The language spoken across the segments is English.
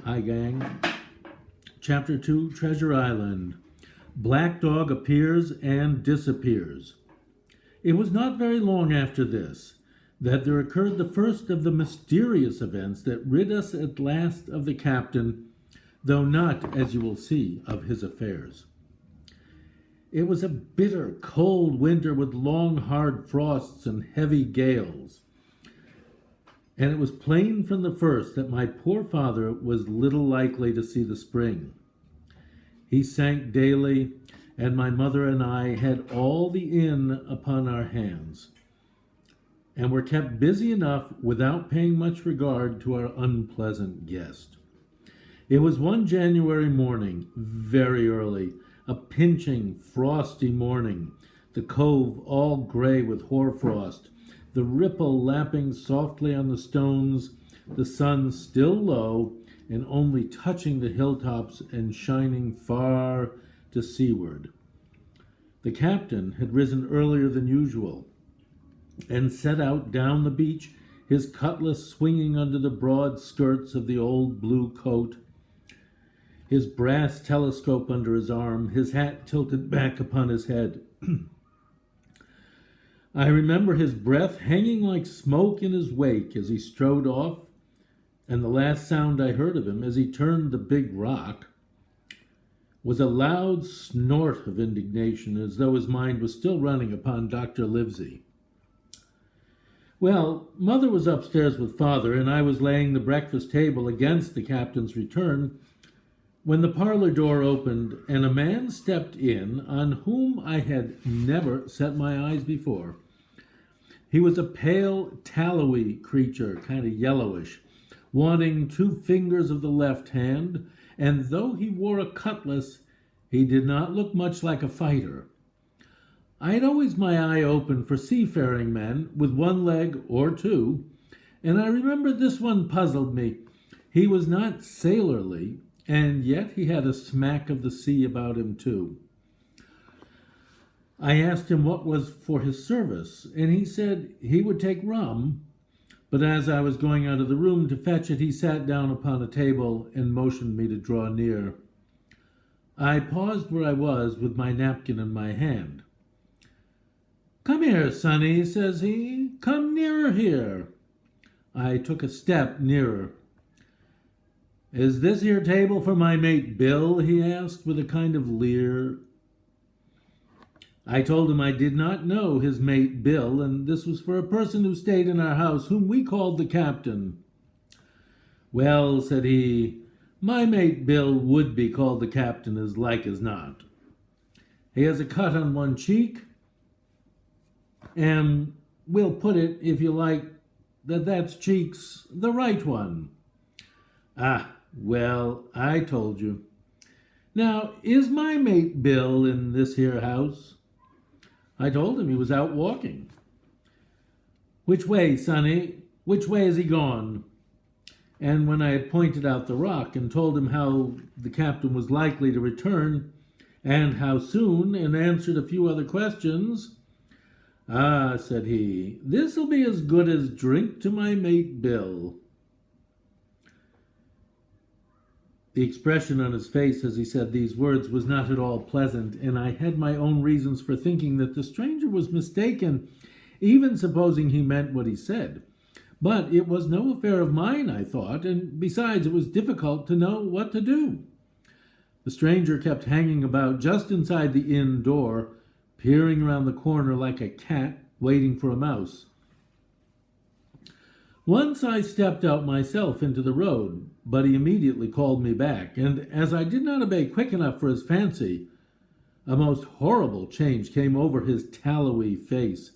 Hi, gang. Chapter 2, Treasure Island. Black Dog appears and disappears. It was not very long after this that there occurred the first of the mysterious events that rid us at last of the captain, though not, as you will see, of his affairs. It was a bitter, cold winter with long, hard frosts and heavy gales. And it was plain from the first that my poor father was little likely to see the spring. He sank daily, and my mother and I had all the inn upon our hands, and were kept busy enough without paying much regard to our unpleasant guest. It was one January morning, very early, a pinching, frosty morning, the cove all gray with hoarfrost, the ripple lapping softly on the stones, the sun still low and only touching the hilltops and shining far to seaward. The captain had risen earlier than usual and set out down the beach, his cutlass swinging under the broad skirts of the old blue coat, his brass telescope under his arm, his hat tilted back upon his head. I remember his breath hanging like smoke in his wake as he strode off, and the last sound I heard of him as he turned the big rock was a loud snort of indignation, as though his mind was still running upon Dr. Livesey. Well, Mother was upstairs with Father, and I was laying the breakfast table against the captain's return, when the parlor door opened and a man stepped in on whom I had never set my eyes before. He was a pale, tallowy creature, kind of yellowish, wanting 2 fingers of the left hand, and though he wore a cutlass, he did not look much like a fighter. I had always my eye open for seafaring men with 1 leg or 2, and I remember this one puzzled me. He was not sailorly, and yet he had a smack of the sea about him too. I asked him what was for his service, and he said he would take rum, but as I was going out of the room to fetch it, he sat down upon a table and motioned me to draw near. I paused where I was with my napkin in my hand. "Come here, sonny," says he. "Come nearer here." I took a step nearer. "Is this here table for my mate Bill?" he asked with a kind of leer. I told him I did not know his mate Bill, and this was for a person who stayed in our house, whom we called the captain. "Well," said he, "my mate Bill would be called the captain as like as not. He has a cut on 1 cheek, and we'll put it, if you like, that's cheek's the right one." "Ah, well, I told you. Now, is my mate Bill in this here house?" I told him he was out walking. "Which way, sonny? Which way has he gone?" And when I had pointed out the rock and told him how the captain was likely to return, and how soon, and answered a few other questions, "Ah," said he, "this'll be as good as drink to my mate Bill." The expression on his face as he said these words was not at all pleasant, and I had my own reasons for thinking that the stranger was mistaken, even supposing he meant what he said. But it was no affair of mine, I thought, and besides, it was difficult to know what to do. The stranger kept hanging about just inside the inn door, peering around the corner like a cat waiting for a mouse. Once I stepped out myself into the road, but he immediately called me back, and as I did not obey quick enough for his fancy, a most horrible change came over his tallowy face,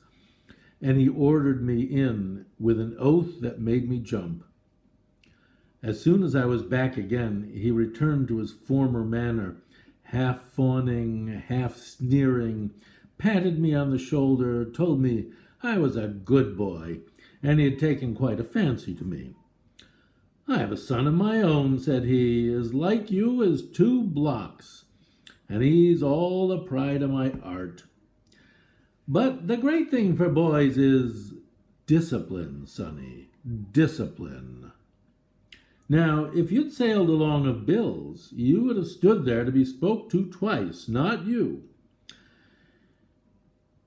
and he ordered me in with an oath that made me jump. As soon as I was back again, he returned to his former manner, half fawning, half sneering, patted me on the shoulder, told me I was a good boy, and he had taken quite a fancy to me. "I have a son of my own," said he, "as like you as 2 blocks, and he's all the pride of my art. But the great thing for boys is discipline, sonny, discipline." Now, if you'd sailed along of Bill's, you would have stood there to be spoke to twice, not you.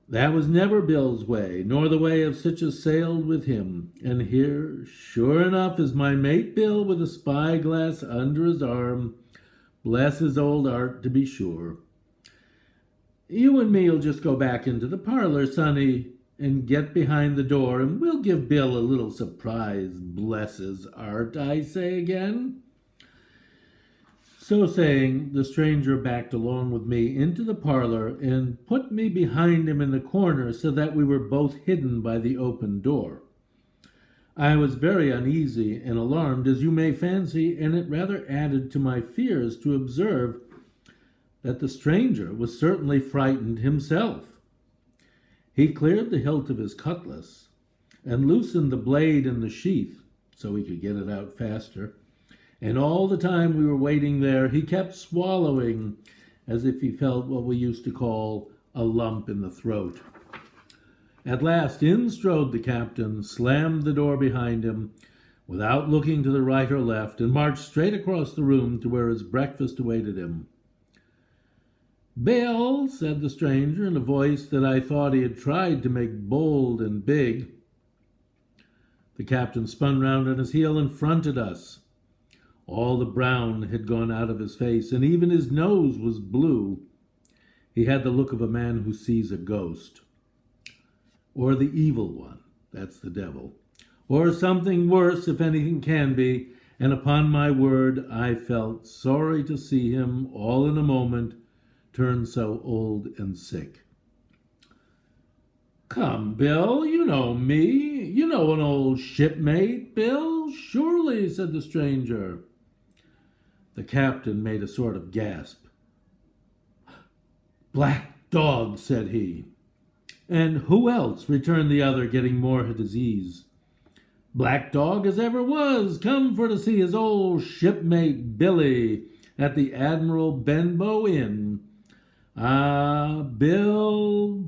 That was never Bill's way, nor the way of such as sailed with him. And here, sure enough, is my mate Bill with a spyglass under his arm. Bless his old art, to be sure. You and me'll just go back into the parlor, sonny, and get behind the door, and we'll give Bill a little surprise. Bless his art, I say again. So saying, the stranger backed along with me into the parlor and put me behind him in the corner so that we were both hidden by the open door. I was very uneasy and alarmed, as you may fancy, and it rather added to my fears to observe that the stranger was certainly frightened himself. He cleared the hilt of his cutlass and loosened the blade in the sheath so he could get it out faster. And all the time we were waiting there, he kept swallowing as if he felt what we used to call a lump in the throat. At last in strode the captain, slammed the door behind him without looking to the right or left, and marched straight across the room to where his breakfast awaited him. "Bill," said the stranger in a voice that I thought he had tried to make bold and big. The captain spun round on his heel and fronted us. All the brown had gone out of his face, and even his nose was blue. He had the look of a man who sees a ghost. Or the evil one, that's the devil. Or something worse, if anything can be, and upon my word, I felt sorry to see him, all in a moment, turn so old and sick. "Come, Bill, you know me. You know an old shipmate, Bill, surely," said the stranger. The captain made a sort of gasp. "Black Dog," said he. "And who else?" returned the other, getting more at his ease. "Black Dog as ever was, come for to see his old shipmate Billy at the Admiral Benbow Inn. Ah, Bill,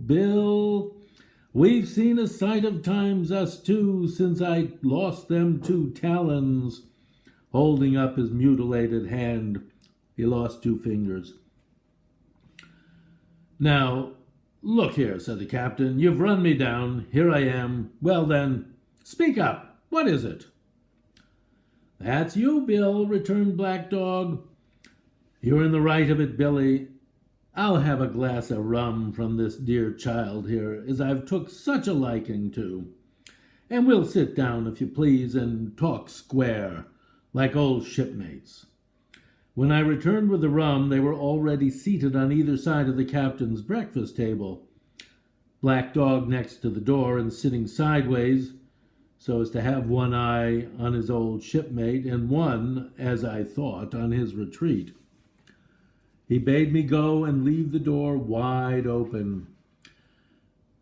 we've seen a sight of times, us two, since I lost them 2 talons. Holding up his mutilated hand, he lost 2 fingers. "Now, look here," said the captain. "You've run me down. Here I am. Well then, speak up. What is it?" "That's you, Bill," returned Black Dog. "You're in the right of it, Billy. I'll have a glass of rum from this dear child here, as I've took such a liking to. And we'll sit down, if you please, and talk square, like old shipmates." When I returned with the rum, they were already seated on either side of the captain's breakfast table. Black Dog next to the door and sitting sideways, so as to have one eye on his old shipmate and one, as I thought, on his retreat. He bade me go and leave the door wide open.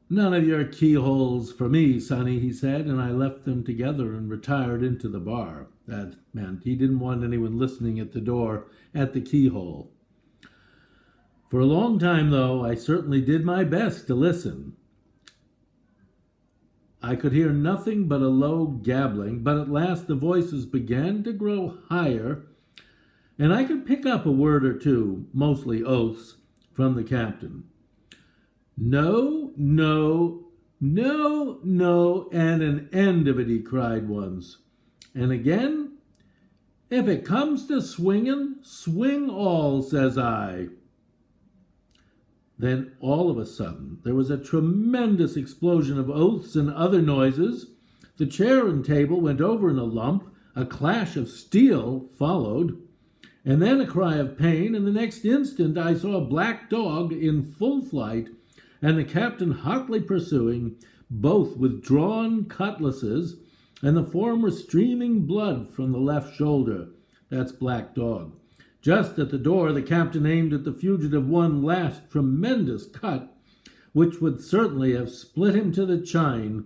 "None of your keyholes for me, sonny," he said, and I left them together and retired into the bar. That meant he didn't want anyone listening at the door at the keyhole. For a long time, though, I certainly did my best to listen. I could hear nothing but a low gabbling, but at last the voices began to grow higher, and I could pick up a word or two, mostly oaths, from the captain. "No, no, no, no, and an end of it," he cried once. And again, "If it comes to swinging, swing all, says I." Then all of a sudden there was a tremendous explosion of oaths and other noises. The chair and table went over in a lump, a clash of steel followed, and then a cry of pain, and the next instant I saw a Black Dog in full flight, and the captain hotly pursuing, both with drawn cutlasses, and the former streaming blood from the left shoulder. That's Black Dog. Just at the door, the captain aimed at the fugitive one last tremendous cut, which would certainly have split him to the chine,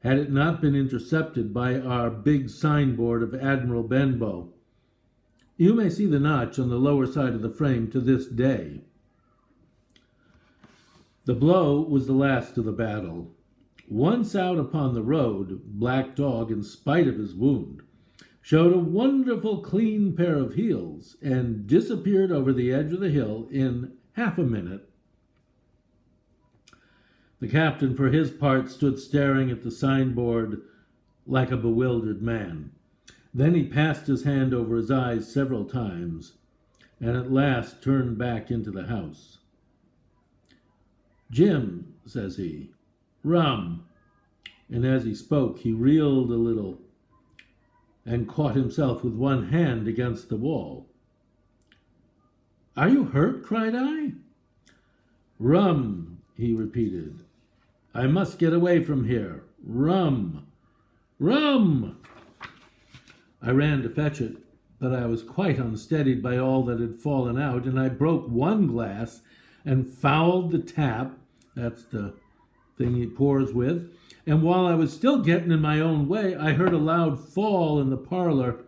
had it not been intercepted by our big signboard of Admiral Benbow. You may see the notch on the lower side of the frame to this day. The blow was the last of the battle. Once out upon the road, Black Dog, in spite of his wound, showed a wonderful clean pair of heels, and disappeared over the edge of the hill in half a minute. The captain, for his part, stood staring at the signboard like a bewildered man. Then he passed his hand over his eyes several times, and at last turned back into the house. "Jim," says he, "rum." And as he spoke, he reeled a little and caught himself with one hand against the wall. "Are you hurt?" cried I. "Rum," he repeated. "I must get away from here. Rum! Rum!" I ran to fetch it, but I was quite unsteadied by all that had fallen out, and I broke one glass and fouled the tap, that's the thing he pours with, and while I was still getting in my own way, I heard a loud fall in the parlor,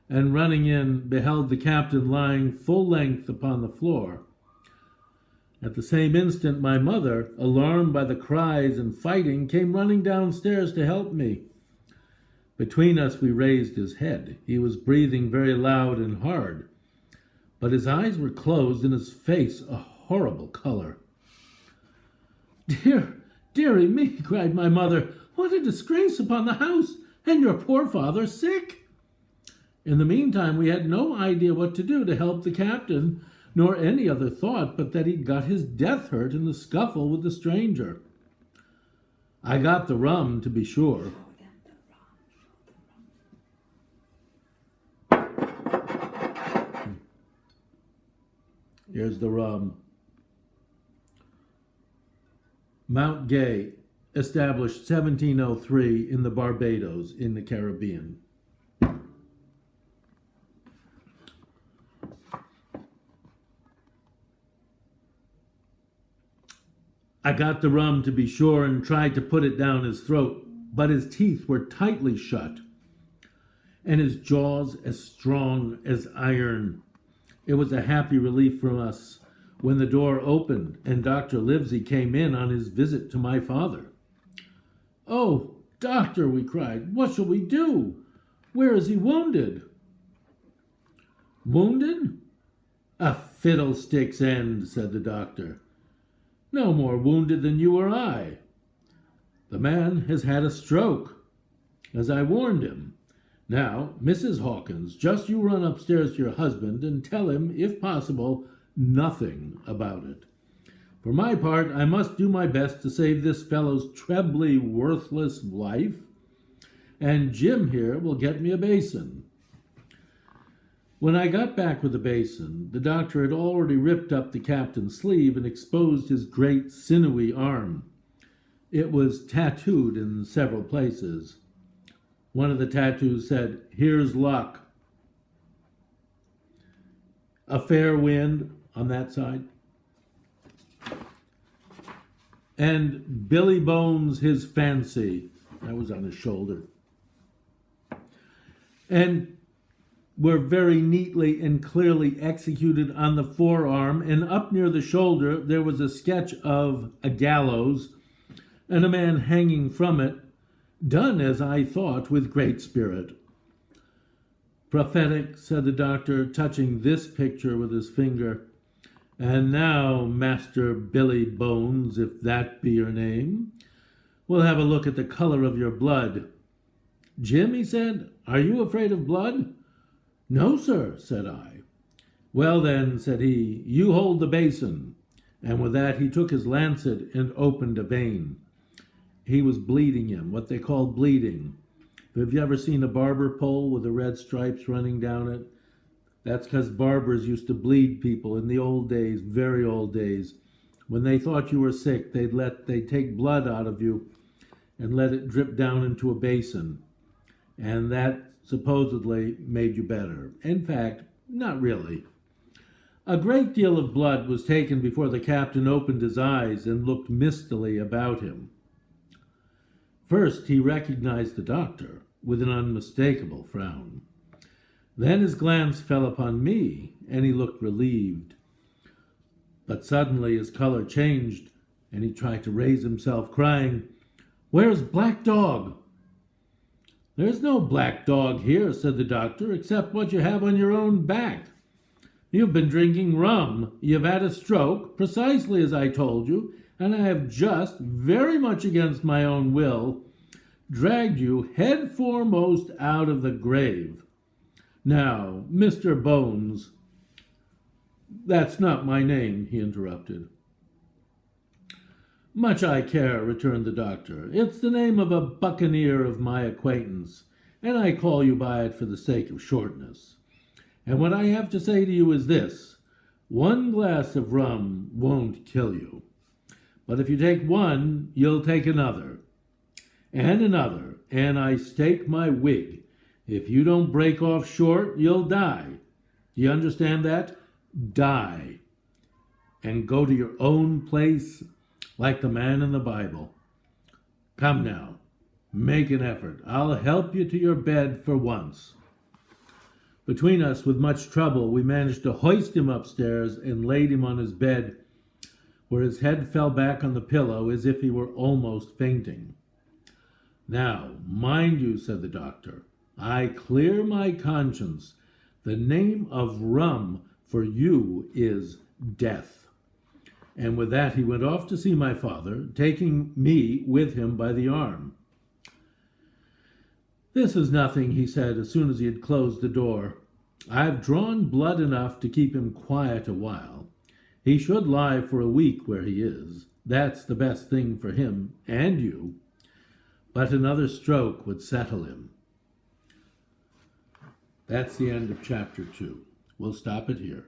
and running in, beheld the captain lying full length upon the floor. At the same instant, my mother, alarmed by the cries and fighting, came running downstairs to help me. Between us we raised his head. He was breathing very loud and hard, but his eyes were closed and his face a horrible color. "Dearie me," cried my mother, "what a disgrace upon the house, and your poor father sick." In the meantime, we had no idea what to do to help the captain, nor any other thought but that he'd got his death hurt in the scuffle with the stranger. I got the rum, to be sure. Here's the rum. Mount Gay, established 1703 in the Barbados in the Caribbean. I got the rum, to be sure, and tried to put it down his throat, but his teeth were tightly shut, and his jaws as strong as iron. It was a happy relief for us when the door opened and Dr. Livesey came in on his visit to my father. "Oh, doctor," we cried, "what shall we do? Where is he wounded?" "Wounded? A fiddlestick's end," said the doctor. "No more wounded than you or I. The man has had a stroke, as I warned him. Now, Mrs. Hawkins, just you run upstairs to your husband and tell him, if possible, nothing about it. For my part, I must do my best to save this fellow's trebly worthless life, and Jim here will get me a basin." When I got back with the basin, the doctor had already ripped up the captain's sleeve and exposed his great sinewy arm. It was tattooed in several places. One of the tattoos said, "Here's luck." A fair wind on that side. And Billy Bones, his fancy, that was on his shoulder. And were very neatly and clearly executed on the forearm, and up near the shoulder there was a sketch of a gallows and a man hanging from it, done, as I thought, with great spirit. "Prophetic," said the doctor, touching this picture with his finger. "And now, Master Billy Bones, if that be your name, we'll have a look at the color of your blood." "Jim," he said, "are you afraid of blood?" "No, sir," said I. "Well then," said he, "you hold the basin." And with that he took his lancet and opened a vein. He was bleeding him, what they call bleeding. Have you ever seen a barber pole with the red stripes running down it? That's because barbers used to bleed people in the old days, very old days. When they thought you were sick, they'd take blood out of you and let it drip down into a basin. And that supposedly made you better. In fact, not really. A great deal of blood was taken before the captain opened his eyes and looked mistily about him. First, he recognized the doctor with an unmistakable frown. Then his glance fell upon me, and he looked relieved. But suddenly his color changed, and he tried to raise himself, crying, "Where's Black Dog?" There's no black dog here, said the doctor, except what you have on your own back. You've been drinking rum. You've had a stroke, precisely as I told you, and I have just, very much against my own will, dragged you head foremost out of the grave. Now, Mr. Bones— That's not my name, he interrupted. Much I care, returned the doctor. It's the name of a buccaneer of my acquaintance, and I call you by it for the sake of shortness. And what I have to say to you is this: one glass of rum won't kill you. But if you take one, you'll take another, and I stake my wig. If you don't break off short, you'll die. Do you understand that? Die. And go to your own place like the man in the Bible. Come now, make an effort. I'll help you to your bed for once. Between us, with much trouble, we managed to hoist him upstairs and laid him on his bed, where his head fell back on the pillow as if he were almost fainting. Now, mind you, said the doctor, I clear my conscience. The name of rum for you is death. And with that he went off to see my father, taking me with him by the arm. This is nothing, he said as soon as he had closed the door. I've drawn blood enough to keep him quiet a while. He should lie for a week where he is. That's the best thing for him and you. But another stroke would settle him. That's the end of chapter 2. We'll stop it here.